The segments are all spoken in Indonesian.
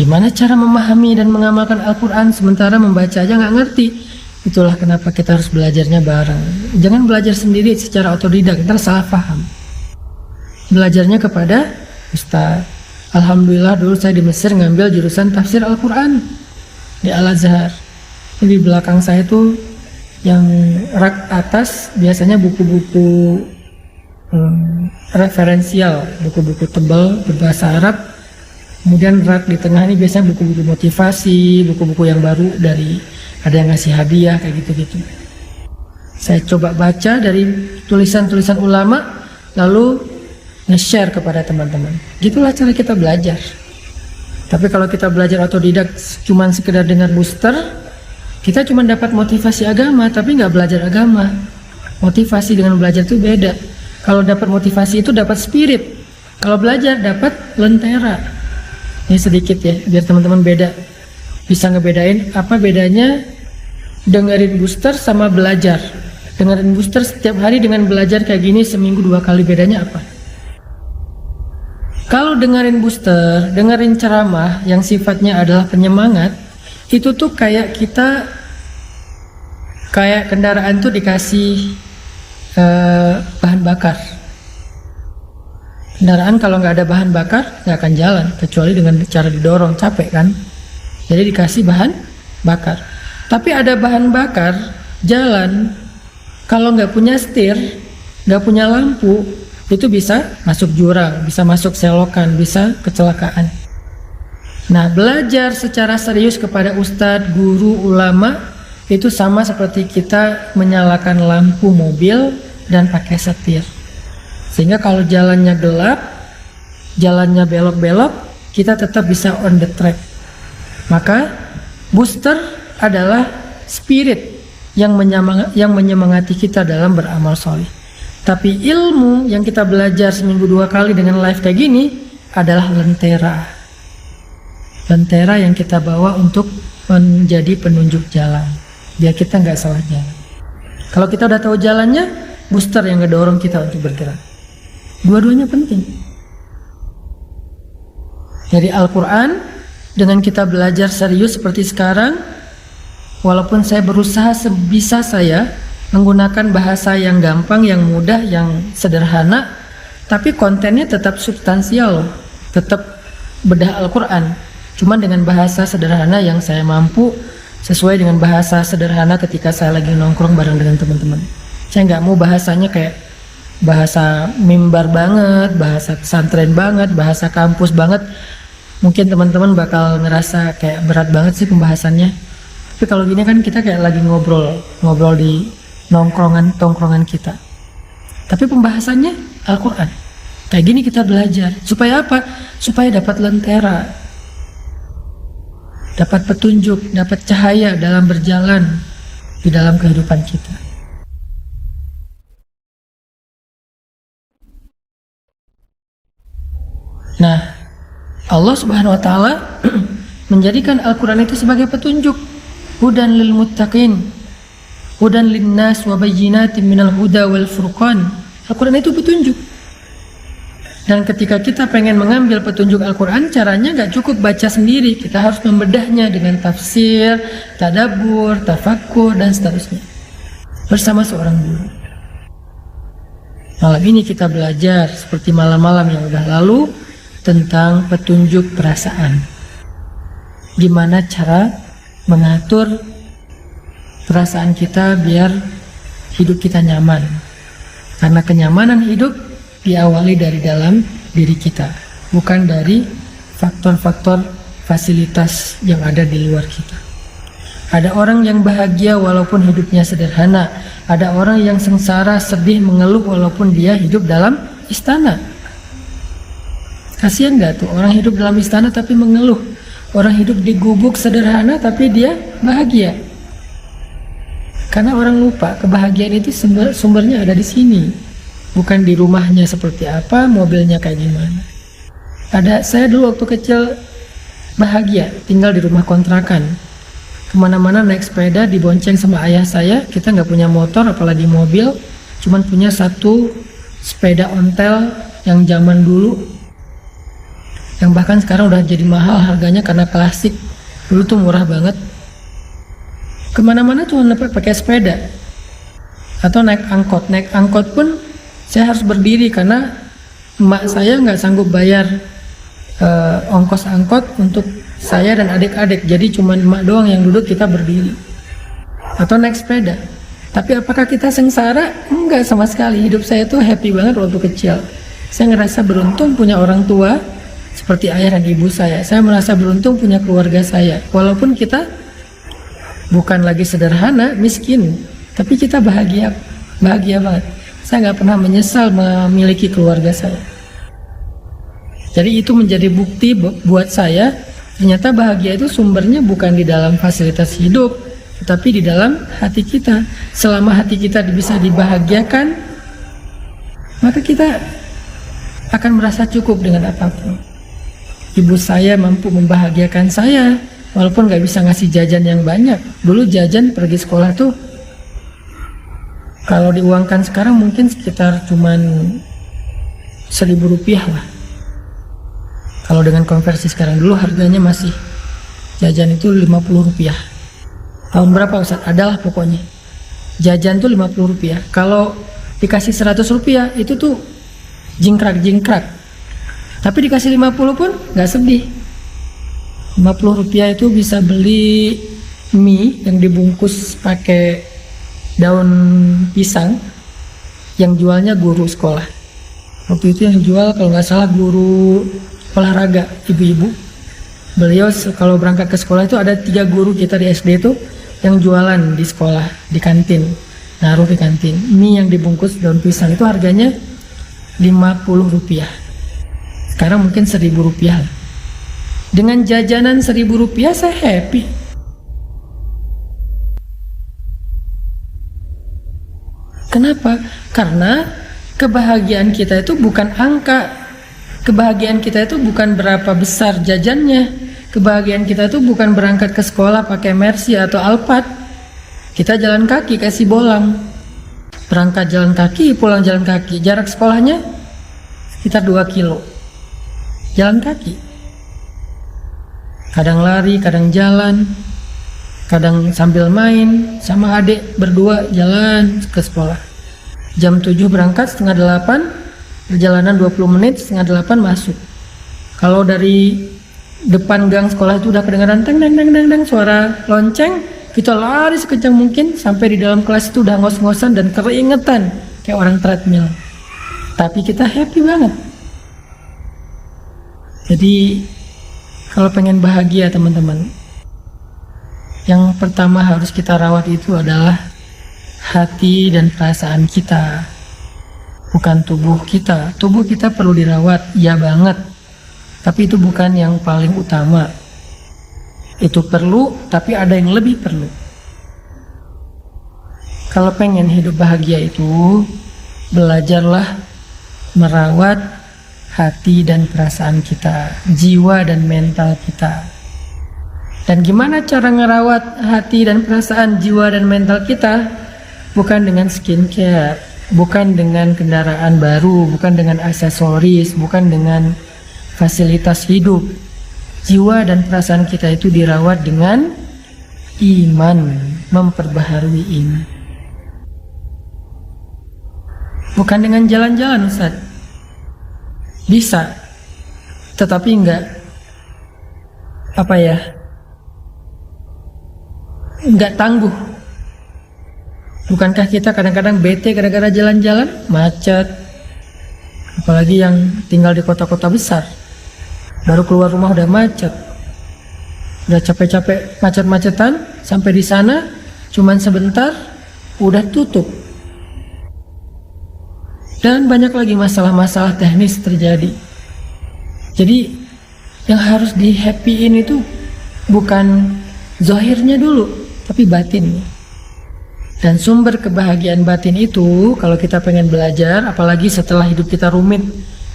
Gimana cara memahami dan mengamalkan Al-Quran sementara membaca aja nggak ngerti? Itulah kenapa kita harus belajarnya bareng. Jangan belajar sendiri secara otodidak, ntar salah paham. Belajarnya kepada Ustaz. Alhamdulillah dulu saya di Mesir ngambil jurusan tafsir Al-Quran di Al-Azhar. Di belakang saya tuh yang rak atas biasanya buku-buku referensial, buku-buku tebal berbahasa Arab. Kemudian rak di tengah ini biasanya buku-buku motivasi, buku-buku yang baru dari ada yang ngasih hadiah kayak gitu-gitu. Saya coba baca dari tulisan-tulisan ulama, lalu nge-share kepada teman-teman. Gitulah cara kita belajar. Tapi kalau kita belajar otodidak cuman sekedar dengar booster, kita cuma dapat motivasi agama tapi nggak belajar agama. Motivasi dengan belajar itu beda. Kalau dapat motivasi itu dapat spirit. Kalau belajar dapat lentera. Ini sedikit ya, biar teman-teman bisa ngebedain apa bedanya dengerin booster sama belajar. Dengerin booster setiap hari dengan belajar kayak gini seminggu 2 kali, bedanya apa? Kalau dengerin booster, dengerin ceramah yang sifatnya adalah penyemangat, itu tuh kayak kendaraan tuh dikasih bahan bakar. Kendaraan kalau nggak ada bahan bakar nggak akan jalan, kecuali dengan cara didorong, capek kan? Jadi dikasih bahan bakar. Tapi ada bahan bakar jalan, kalau nggak punya setir, nggak punya lampu, itu bisa masuk jurang, bisa masuk selokan, bisa kecelakaan. Nah, belajar secara serius kepada ustadz, guru, ulama itu sama seperti kita menyalakan lampu mobil dan pakai setir. Sehingga kalau jalannya gelap, jalannya belok-belok, kita tetap bisa on the track. Maka booster adalah spirit yang menyemangati kita dalam beramal soleh. Tapi ilmu yang kita belajar seminggu 2 kali dengan live kayak gini adalah lentera. Lentera yang kita bawa untuk menjadi penunjuk jalan, biar kita nggak salah jalan. Kalau kita udah tahu jalannya, booster yang ngedorong kita untuk bergerak. Dua-duanya penting. Dari Al-Quran, dengan kita belajar serius seperti sekarang, walaupun saya berusaha sebisa saya menggunakan bahasa yang gampang, yang mudah, yang sederhana, tapi kontennya tetap substansial, tetap bedah Al-Quran, cuma dengan bahasa sederhana yang saya mampu, sesuai dengan bahasa sederhana ketika saya lagi nongkrong bareng dengan teman-teman. Saya nggak mau bahasanya kayak bahasa mimbar banget, bahasa pesantren banget, bahasa kampus banget. Mungkin teman-teman bakal ngerasa kayak berat banget sih pembahasannya. Tapi kalau gini kan kita kayak lagi ngobrol di tongkrongan kita. Tapi pembahasannya Al-Quran. Kayak gini kita belajar. Supaya apa? Supaya dapat lentera, dapat petunjuk, dapat cahaya dalam berjalan di dalam kehidupan kita. Nah, Allah Subhanahu wa taala menjadikan Al-Quran itu sebagai petunjuk, hudan lil muttaqin, hudan linnas wa bayyinatin minal huda wal furqan. Al-Quran itu petunjuk. Dan ketika kita pengen mengambil petunjuk Al-Quran, caranya nggak cukup baca sendiri, kita harus membedahnya dengan tafsir, tadabbur, tafakkur, dan seterusnya bersama seorang guru. Malam ini kita belajar seperti malam-malam yang udah lalu tentang petunjuk perasaan. Gimana cara mengatur perasaan kita biar hidup kita nyaman. Karena kenyamanan hidup diawali dari dalam diri kita, bukan dari faktor-faktor fasilitas yang ada di luar kita. Ada orang yang bahagia walaupun hidupnya sederhana. Ada orang yang sengsara, sedih, mengeluh walaupun dia hidup dalam istana. Kasihan gak tuh orang hidup dalam istana tapi mengeluh, orang hidup di gubuk sederhana tapi dia bahagia. Karena orang lupa kebahagiaan itu sumbernya ada di sini, bukan di rumahnya seperti apa, mobilnya kayak gimana. Saya dulu waktu kecil bahagia tinggal di rumah kontrakan, kemana-mana naik sepeda dibonceng sama ayah saya. Kita nggak punya motor apalagi mobil, cuman punya satu sepeda ontel yang zaman dulu. yang bahkan sekarang udah jadi mahal harganya karena klasik. Dulu tuh murah banget. Kemana-mana cuma pakai sepeda atau naik angkot. Naik angkot pun saya harus berdiri karena emak saya nggak sanggup bayar ongkos angkot untuk saya dan adik-adik. Jadi cuma emak doang yang duduk, kita berdiri. Atau naik sepeda. Tapi apakah kita sengsara? Enggak sama sekali. Hidup saya tuh happy banget waktu kecil. Saya ngerasa beruntung punya orang tua seperti ayah dan ibu saya. Saya merasa beruntung punya keluarga saya. Walaupun kita bukan lagi sederhana, miskin, tapi kita bahagia banget. Saya nggak pernah menyesal memiliki keluarga saya. Jadi itu menjadi bukti buat saya, ternyata bahagia itu sumbernya bukan di dalam fasilitas hidup, tetapi di dalam hati kita. Selama hati kita bisa dibahagiakan, maka kita akan merasa cukup dengan apapun. Ibu saya mampu membahagiakan saya, walaupun nggak bisa ngasih jajan yang banyak. Dulu jajan pergi sekolah tuh, kalau diuangkan sekarang mungkin sekitar cuman 1.000 rupiah lah. Kalau dengan konversi sekarang, dulu harganya masih jajan itu 50 rupiah. Tahun berapa Ustaz? Adalah pokoknya. Jajan tuh 50 rupiah. Kalau dikasih 100 rupiah, itu tuh jingkrak. Tapi dikasih 50 pun nggak sedih. 50 rupiah itu bisa beli mie yang dibungkus pakai daun pisang, yang jualnya guru sekolah. Waktu itu yang jual kalau nggak salah guru olahraga, ibu-ibu. Beliau kalau berangkat ke sekolah itu ada 3 guru kita di SD itu yang jualan di sekolah, di kantin, naruh di kantin. Mie yang dibungkus daun pisang itu harganya 50 rupiah. Sekarang mungkin 1.000 rupiah. Dengan jajanan 1.000 rupiah saya happy. Kenapa? Karena kebahagiaan kita itu bukan angka. Kebahagiaan kita itu bukan berapa besar jajannya. Kebahagiaan kita itu bukan berangkat ke sekolah pakai Mercy atau Alphard. Kita jalan kaki kasih bolang. Berangkat jalan kaki, pulang jalan kaki. Jarak sekolahnya sekitar 2 kilo. Jalan kaki. Kadang lari, kadang jalan. Kadang sambil main sama adik berdua jalan ke sekolah. Jam 7 berangkat, setengah 8. Perjalanan 20 menit, setengah 8 masuk. Kalau dari depan gang sekolah itu udah kedengaran teng suara lonceng, kita lari sekencang mungkin sampai di dalam kelas itu udah ngos-ngosan dan keringetan kayak orang treadmill. Tapi kita happy banget. Jadi kalau pengen bahagia teman-teman, yang pertama harus kita rawat itu adalah hati dan perasaan kita. Bukan tubuh kita. Tubuh kita perlu dirawat, ya banget. Tapi itu bukan yang paling utama. Itu perlu, tapi ada yang lebih perlu. Kalau pengen hidup bahagia itu, belajarlah merawat hati dan perasaan kita, jiwa dan mental kita. Dan gimana cara ngerawat hati dan perasaan, jiwa dan mental kita? Bukan dengan skincare, bukan dengan kendaraan baru, bukan dengan aksesoris, bukan dengan fasilitas hidup. Jiwa dan perasaan kita itu dirawat dengan iman, memperbaharui iman. Bukan dengan jalan-jalan Ustaz. Bisa, tetapi enggak tangguh. Bukankah kita kadang-kadang bete gara-gara jalan-jalan, macet, apalagi yang tinggal di kota-kota besar, baru keluar rumah udah macet, udah capek-capek macet-macetan, sampai di sana cuman sebentar udah tutup, dan banyak lagi masalah-masalah teknis terjadi. Jadi yang harus di happyin itu bukan zahirnya dulu, tapi batinnya. Dan sumber kebahagiaan batin itu, kalau kita pengen belajar, apalagi setelah hidup kita rumit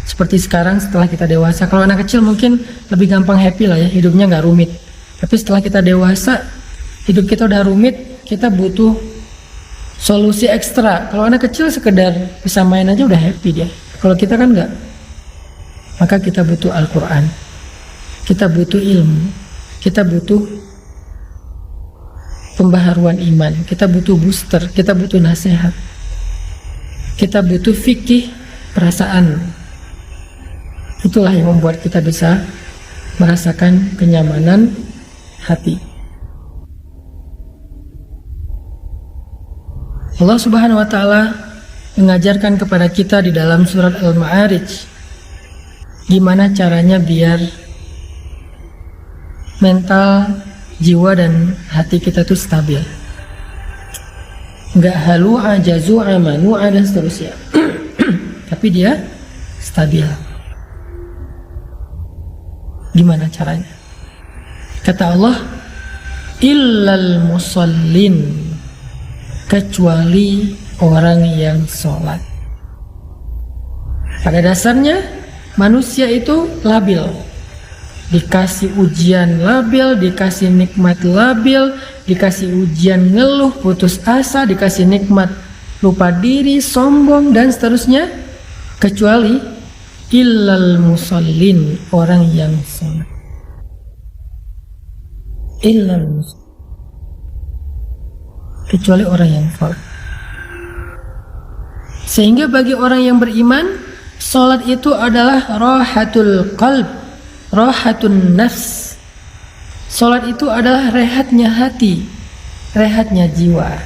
seperti sekarang, setelah kita dewasa. Kalau anak kecil mungkin lebih gampang happy lah ya, hidupnya nggak rumit. Tapi setelah kita dewasa, hidup kita udah rumit, kita butuh solusi ekstra. Kalau anak kecil sekedar bisa main aja udah happy dia. Kalau kita kan nggak. Maka kita butuh Al-Quran. kita butuh ilmu, kita butuh pembaharuan iman, kita butuh booster, kita butuh nasihat, kita butuh fikih perasaan. Itulah yang membuat kita bisa merasakan kenyamanan hati. Allah Subhanahu wa Ta'ala mengajarkan kepada kita di dalam surat Al-Ma'arij gimana caranya biar mental, jiwa dan hati kita tuh stabil, nggak halu'a, jazu'a, manu'a dan seterusnya tapi dia stabil. Gimana caranya? Kata Allah, illal musallin, kecuali orang yang sholat. Pada dasarnya manusia itu labil, dikasih ujian labil, dikasih nikmat labil, dikasih ujian ngeluh, putus asa, dikasih nikmat lupa diri, sombong dan seterusnya, kecuali illal musallin, orang yang sholat. Illal musallin, kecuali orang yang sholat. Sehingga bagi orang yang beriman, sholat itu adalah rahatul qalb, rahatun nafs. Sholat itu adalah rehatnya hati, rehatnya jiwa.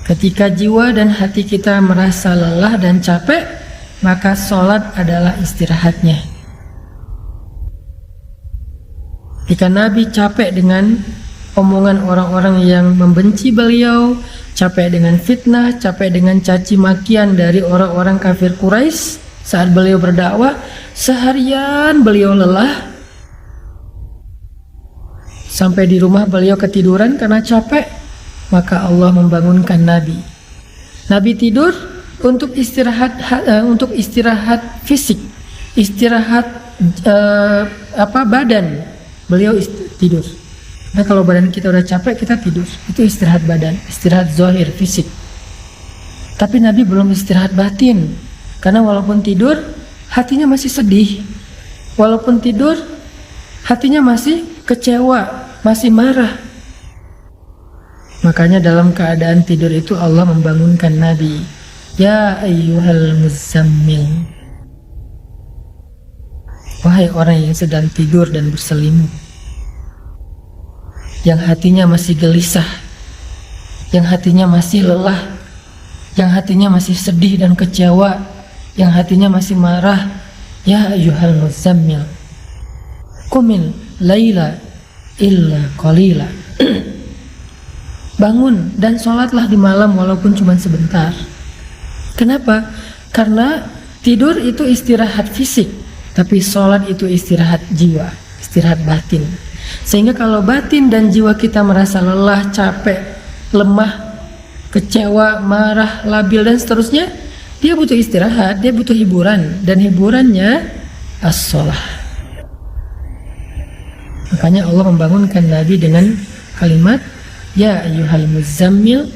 Ketika jiwa dan hati kita merasa lelah dan capek, maka sholat adalah istirahatnya. Jika Nabi capek dengan omongan orang-orang yang membenci beliau, capek dengan fitnah, capek dengan caci makian dari orang-orang kafir Quraisy saat beliau berdakwah, seharian beliau lelah, sampai di rumah beliau ketiduran karena capek, maka Allah membangunkan Nabi. Nabi tidur untuk istirahat fisik, istirahat badan. Beliau tidur. Nah, kalau badan kita udah capek, kita tidur. Itu istirahat badan, istirahat zahir, fisik. Tapi Nabi belum istirahat batin. Karena walaupun tidur, hatinya masih sedih. Walaupun tidur, hatinya masih kecewa, masih marah. Makanya dalam keadaan tidur itu Allah membangunkan Nabi. Ya ayyuhal muzammil, wahai orang yang sedang tidur dan berselimut, yang hatinya masih gelisah, yang hatinya masih lelah, yang hatinya masih sedih dan kecewa, yang hatinya masih marah. Ya ayyuhal muzammil, qumil laila illa qalila. Bangun dan sholatlah di malam walaupun cuma sebentar. Kenapa? Karena tidur itu istirahat fisik, tapi sholat itu istirahat jiwa, istirahat batin. Sehingga kalau batin dan jiwa kita merasa lelah, capek, lemah, kecewa, marah, labil dan seterusnya, dia butuh istirahat, dia butuh hiburan, dan hiburannya as-sholah. Makanya Allah membangunkan Nabi dengan kalimat ya ayyuhal muzammil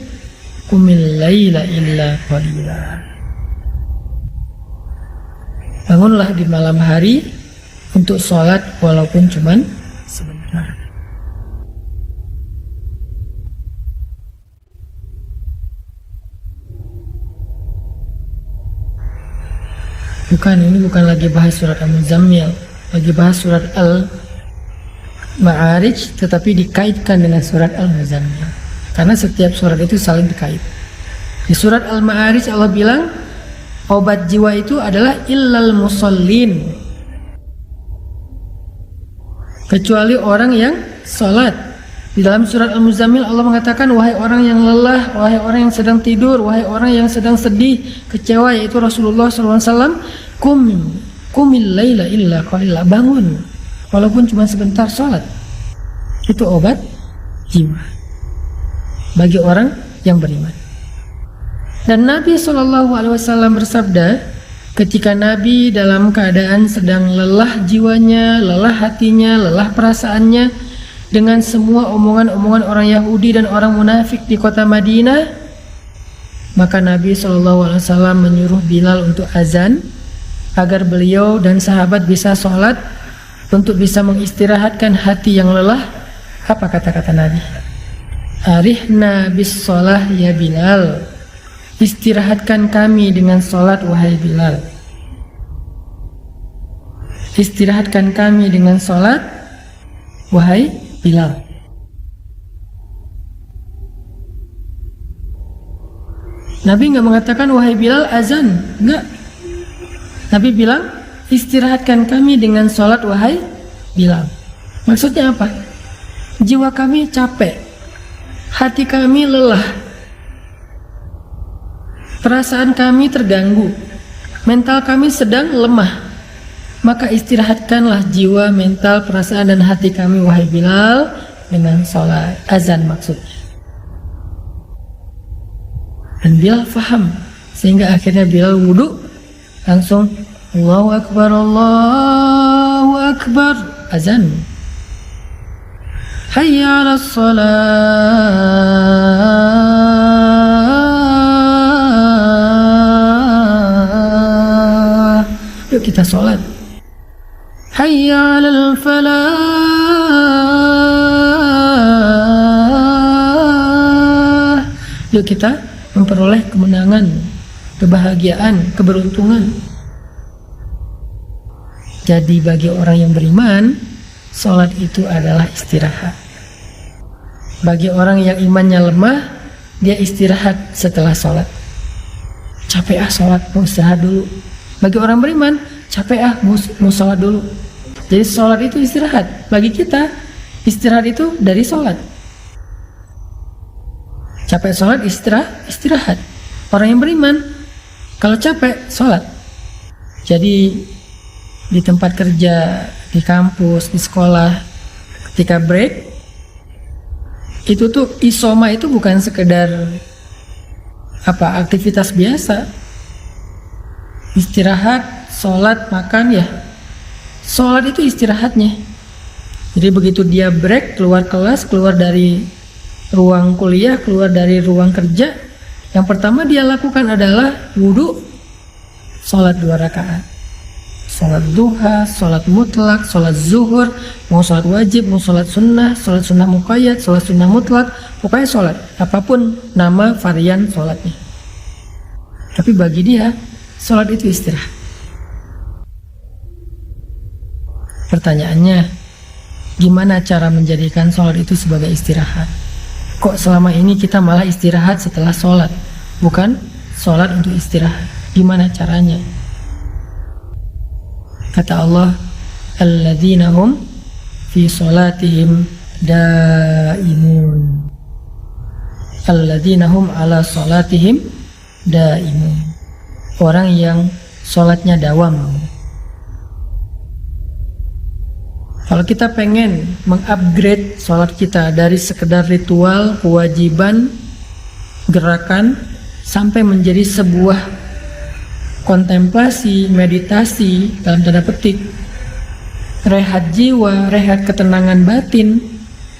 qumil laila illa qalila. Bangunlah di malam hari untuk sholat walaupun cuman sebentar. Ini bukan lagi bahas surat Al-Muzammil, lagi bahas surat Al-Ma'arij, tetapi dikaitkan dengan surat Al-Muzammil. Karena setiap surat itu saling dikait. Di surat Al-Ma'arij Allah bilang obat jiwa itu adalah illal musallin, kecuali orang yang sholat. Di dalam surat Al-Muzammil Allah mengatakan wahai orang yang lelah, wahai orang yang sedang tidur, wahai orang yang sedang sedih, kecewa, yaitu Rasulullah SAW, kumil laila illa qalila, bangun walaupun cuma sebentar sholat. Itu obat jiwa bagi orang yang beriman. Dan Nabi SAW bersabda, ketika Nabi dalam keadaan sedang lelah jiwanya, lelah hatinya, lelah perasaannya dengan semua omongan-omongan orang Yahudi dan orang munafik di kota Madinah, maka Nabi SAW menyuruh Bilal untuk azan agar beliau dan sahabat bisa sholat untuk bisa mengistirahatkan hati yang lelah, apa kata-kata Nabi? Arihna bis sholah ya Bilal. Istirahatkan kami dengan sholat wahai Bilal. Istirahatkan kami dengan sholat wahai Bilal. Nabi nggak mengatakan wahai Bilal azan, nggak. Nabi bilang istirahatkan kami dengan sholat wahai Bilal. Maksudnya apa? Jiwa kami capek, hati kami lelah, perasaan kami terganggu, mental kami sedang lemah. Maka istirahatkanlah jiwa, mental, perasaan dan hati kami wahai Bilal dengan sholat azan maksudnya. Dan Bilal faham, sehingga akhirnya Bilal wudhu langsung Allahu Akbar, Allahu Akbar, azan. Hayya 'alas shalah. Yuk kita sholat. Hayya 'alal falah. Yuk kita memperoleh kemenangan, kebahagiaan, keberuntungan. Jadi bagi orang yang beriman, sholat itu adalah istirahat. Bagi orang yang imannya lemah, dia istirahat setelah sholat. Capek sholat, mau istirahat dulu. Bagi orang beriman, capek mau sholat dulu. Jadi sholat itu istirahat. Bagi kita, istirahat itu dari sholat. Capek sholat, istirahat. Orang yang beriman, kalau capek, sholat. Jadi di tempat kerja, di kampus, di sekolah, ketika break, itu tuh isoma itu bukan sekedar aktivitas biasa. Istirahat, sholat, makan ya. Sholat itu istirahatnya. Jadi begitu dia break, keluar kelas, keluar dari ruang kuliah, keluar dari ruang kerja, yang pertama dia lakukan adalah wudhu, sholat 2 rakaat. Sholat duha, sholat mutlak, sholat zuhur, mau sholat wajib, mau sholat sunnah muqayyad, sholat sunnah mutlak, pokoknya sholat, apapun nama varian sholatnya. Tapi bagi dia, sholat itu istirahat. Pertanyaannya, gimana cara menjadikan sholat itu sebagai istirahat? Kok selama ini kita malah istirahat setelah sholat, bukan sholat untuk istirahat? Gimana caranya? Kata Allah, alladzina hum fi sholatihim daimun. Alladzina hum ala sholatihim daimun. Orang yang sholatnya dawam. Kalau kita pengen mengupgrade sholat kita dari sekedar ritual, kewajiban, gerakan, sampai menjadi sebuah kontemplasi, meditasi, dalam tanda petik, rehat jiwa, rehat ketenangan batin.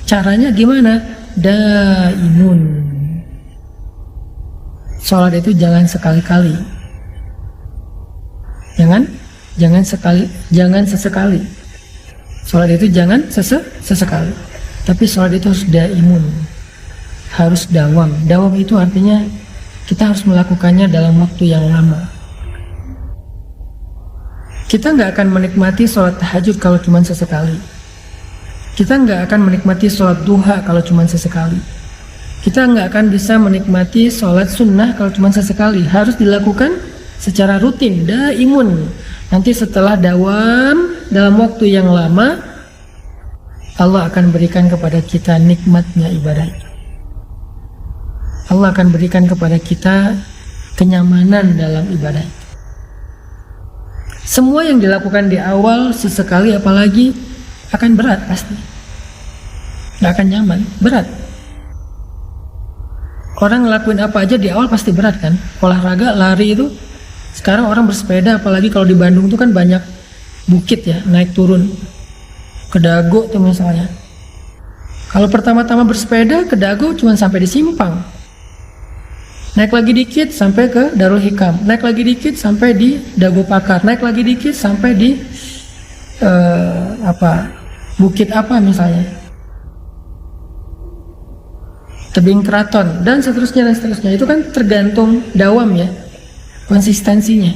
Caranya gimana? Daimun. Sholat itu jangan sekali-kali. Jangan sesekali. Sholat itu jangan sesekali. Tapi sholat itu harus daimun. Harus dawam. Dawam itu artinya kita harus melakukannya dalam waktu yang lama. Kita nggak akan menikmati sholat tahajud kalau cuma sesekali. Kita nggak akan menikmati sholat duha kalau cuma sesekali. Kita nggak akan bisa menikmati sholat sunnah kalau cuma sesekali. Harus dilakukan secara rutin, daimun. Nanti setelah dawam dalam waktu yang lama, Allah akan berikan kepada kita nikmatnya ibadah itu. Allah akan berikan kepada kita kenyamanan dalam ibadah itu. Semua yang dilakukan di awal sesekali apalagi akan berat pasti. Nggak akan nyaman, berat. Orang ngelakuin apa aja di awal pasti berat kan. Olahraga, lari itu. Sekarang orang bersepeda, apalagi kalau di Bandung itu kan banyak bukit ya, naik turun. Ke Dago tuh misalnya. Kalau pertama-tama bersepeda ke Dago cuma sampai di Simpang. Naik lagi dikit sampai ke Darul Hikam, naik lagi dikit sampai di Dago Pakar, naik lagi dikit sampai di bukit apa misalnya, tebing keraton dan seterusnya, itu kan tergantung dawam ya, konsistensinya.